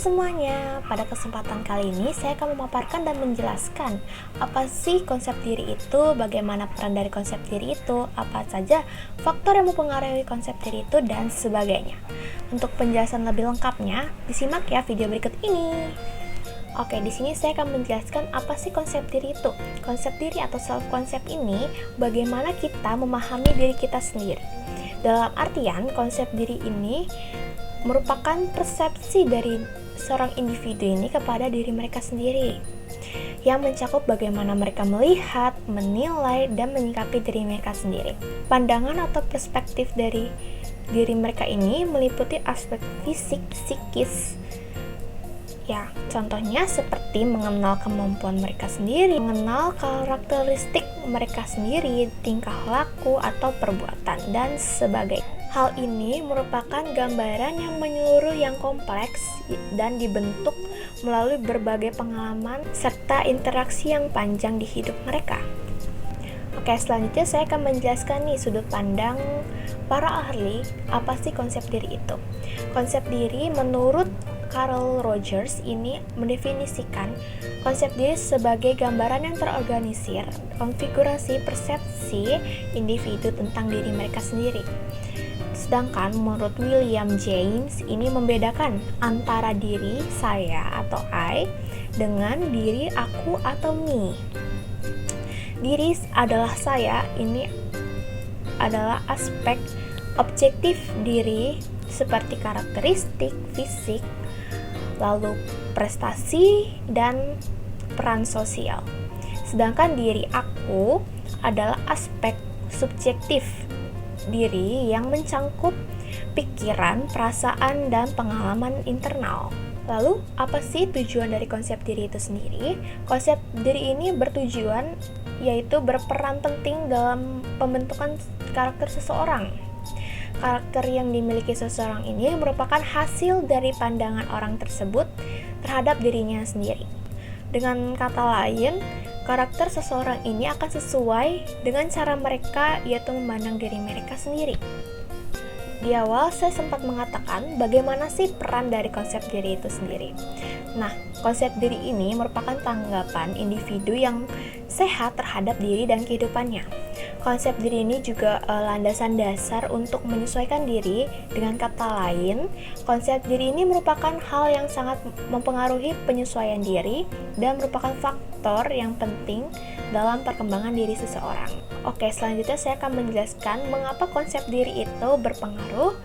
semuanya, pada kesempatan kali ini saya akan memaparkan dan menjelaskan apa sih konsep diri itu, bagaimana peran dari konsep diri itu, apa saja faktor yang mempengaruhi konsep diri itu, dan sebagainya. Untuk penjelasan lebih lengkapnya, disimak ya video berikut ini. Oke, di sini saya akan menjelaskan apa sih konsep diri itu. Konsep diri atau self-concept ini, bagaimana kita memahami diri kita sendiri. Dalam artian, konsep diri ini merupakan persepsi dari seorang individu ini kepada diri mereka sendiri, yang mencakup bagaimana mereka melihat, menilai, dan menyikapi diri mereka sendiri. Pandangan atau perspektif dari diri mereka ini meliputi aspek fisik, psikis, ya, contohnya seperti mengenal kemampuan mereka sendiri, mengenal karakteristik mereka sendiri, tingkah laku atau perbuatan, dan sebagainya. Hal ini merupakan gambaran yang menyeluruh yang kompleks dan dibentuk melalui berbagai pengalaman serta interaksi yang panjang di hidup mereka. Oke, selanjutnya saya akan menjelaskan nih sudut pandang para ahli apa sih konsep diri itu. Konsep diri menurut Carl Rogers ini mendefinisikan konsep diri sebagai gambaran yang terorganisir, konfigurasi persepsi individu tentang diri mereka sendiri. Sedangkan menurut William James ini membedakan antara diri saya atau I dengan diri aku atau me. Diri adalah saya, ini adalah aspek objektif diri seperti karakteristik, fisik, lalu prestasi, dan peran sosial. Sedangkan diri aku adalah aspek subjektif diri yang mencangkup pikiran, perasaan, dan pengalaman internal. Lalu, apa sih tujuan dari konsep diri itu sendiri? Konsep diri ini bertujuan yaitu berperan penting dalam pembentukan karakter seseorang. Karakter yang dimiliki seseorang ini merupakan hasil dari pandangan orang tersebut terhadap dirinya sendiri. Dengan kata lain, karakter seseorang ini akan sesuai dengan cara mereka yaitu memandang diri mereka sendiri. Di awal saya sempat mengatakan bagaimana sih peran dari konsep diri itu sendiri. Nah, konsep diri ini merupakan tanggapan individu yang sehat terhadap diri dan kehidupannya. Konsep diri ini juga landasan dasar untuk menyesuaikan diri. Dengan kata lain, konsep diri ini merupakan hal yang sangat mempengaruhi penyesuaian diri dan merupakan faktor yang penting dalam perkembangan diri seseorang. Oke, selanjutnya saya akan menjelaskan mengapa konsep diri itu berpengaruh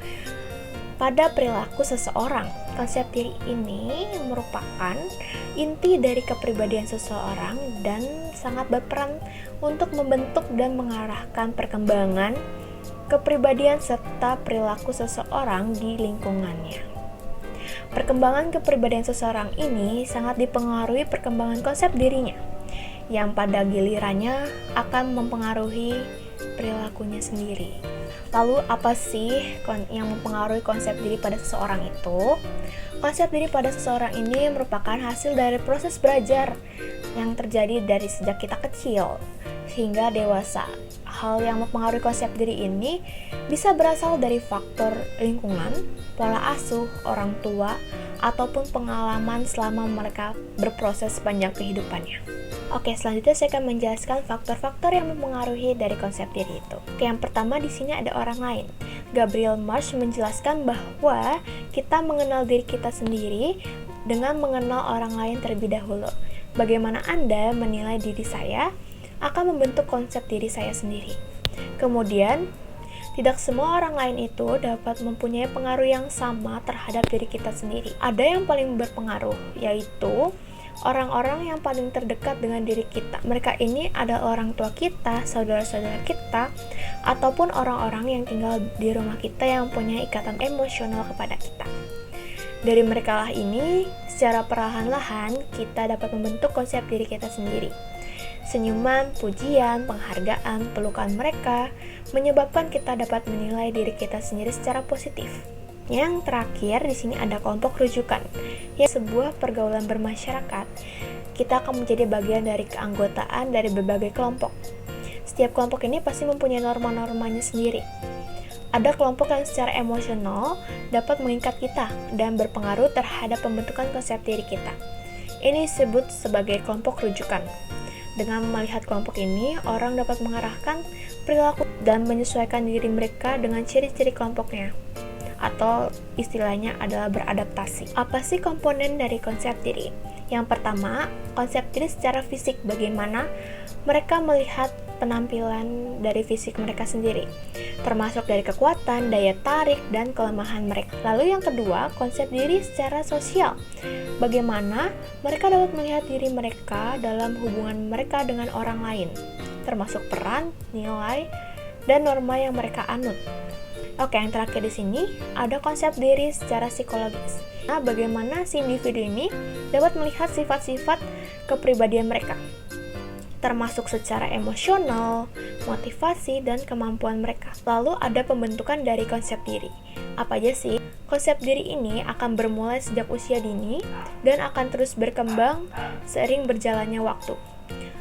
pada perilaku seseorang. Konsep diri ini merupakan inti dari kepribadian seseorang dan sangat berperan untuk membentuk dan mengarahkan perkembangan kepribadian serta perilaku seseorang di lingkungannya. Perkembangan kepribadian seseorang ini sangat dipengaruhi perkembangan konsep dirinya, yang pada gilirannya akan mempengaruhi perilakunya sendiri. Lalu apa sih yang mempengaruhi konsep diri pada seseorang itu? Konsep diri pada seseorang ini merupakan hasil dari proses belajar yang terjadi dari sejak kita kecil hingga dewasa. Hal yang mempengaruhi konsep diri ini bisa berasal dari faktor lingkungan, pola asuh, orang tua, ataupun pengalaman selama mereka berproses sepanjang kehidupannya. Oke, selanjutnya saya akan menjelaskan faktor-faktor yang mempengaruhi dari konsep diri itu. Oke, yang pertama di sini ada orang lain. Gabriel Marsh menjelaskan bahwa kita mengenal diri kita sendiri dengan mengenal orang lain terlebih dahulu. Bagaimana Anda menilai diri saya akan membentuk konsep diri saya sendiri. Kemudian, tidak semua orang lain itu dapat mempunyai pengaruh yang sama terhadap diri kita sendiri. Ada yang paling berpengaruh, yaitu orang-orang yang paling terdekat dengan diri kita. Mereka ini adalah orang tua kita, saudara-saudara kita, ataupun orang-orang yang tinggal di rumah kita yang punya ikatan emosional kepada kita. Dari mereka lah ini, secara perlahan-lahan kita dapat membentuk konsep diri kita sendiri. Senyuman, pujian, penghargaan, pelukan mereka menyebabkan kita dapat menilai diri kita sendiri secara positif. Yang terakhir di sini ada kelompok rujukan, yaitu sebuah pergaulan bermasyarakat. Kita akan menjadi bagian dari keanggotaan dari berbagai kelompok. Setiap kelompok ini pasti mempunyai norma-normanya sendiri. Ada kelompok yang secara emosional dapat mengikat kita dan berpengaruh terhadap pembentukan konsep diri kita. Ini disebut sebagai kelompok rujukan. Dengan melihat kelompok ini, orang dapat mengarahkan perilaku dan menyesuaikan diri mereka dengan ciri-ciri kelompoknya, atau istilahnya adalah beradaptasi. Apa sih komponen dari konsep diri? Yang pertama, konsep diri secara fisik, bagaimana mereka melihat penampilan dari fisik mereka sendiri, termasuk dari kekuatan, daya tarik, dan kelemahan mereka. Lalu yang kedua, konsep diri secara sosial, bagaimana mereka dapat melihat diri mereka dalam hubungan mereka dengan orang lain, termasuk peran, nilai, dan norma yang mereka anut. Oke, yang terakhir di sini ada konsep diri secara psikologis. Nah, bagaimana si individu ini dapat melihat sifat-sifat kepribadian mereka, termasuk secara emosional, motivasi, dan kemampuan mereka. Lalu ada pembentukan dari konsep diri. Apa aja sih? Konsep diri ini akan bermulai sejak usia dini dan akan terus berkembang seiring berjalannya waktu.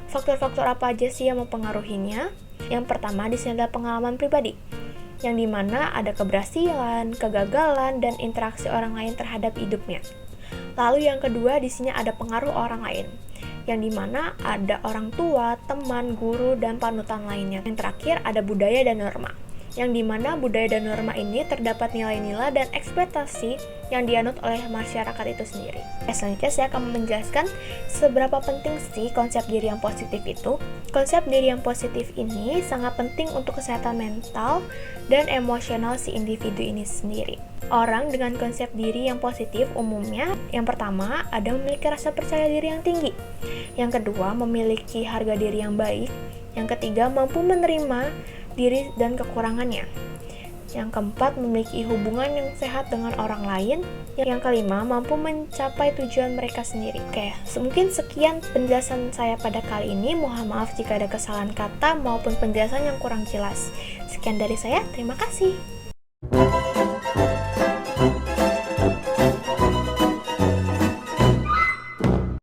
Faktor-faktor apa aja sih yang mempengaruhinya? Yang pertama di sini adalah pengalaman pribadi, yang dimana ada keberhasilan, kegagalan, dan interaksi orang lain terhadap hidupnya. Lalu yang kedua di sini ada pengaruh orang lain, yang dimana ada orang tua, teman, guru, dan panutan lainnya. Yang terakhir ada budaya dan norma, yang dimana budaya dan norma ini terdapat nilai-nilai dan ekspektasi yang dianut oleh masyarakat itu sendiri. Selanjutnya saya akan menjelaskan seberapa penting sih konsep diri yang positif itu. Konsep diri yang positif ini sangat penting untuk kesehatan mental dan emosional si individu ini sendiri. Orang dengan konsep diri yang positif umumnya, yang pertama ada memiliki rasa percaya diri yang tinggi, yang kedua memiliki harga diri yang baik, yang ketiga mampu menerima diri dan kekurangannya, yang keempat memiliki hubungan yang sehat dengan orang lain, yang kelima mampu mencapai tujuan mereka sendiri. Oke, mungkin sekian penjelasan saya pada kali ini. Mohon maaf jika ada kesalahan kata maupun penjelasan yang kurang jelas. Sekian dari saya, terima kasih.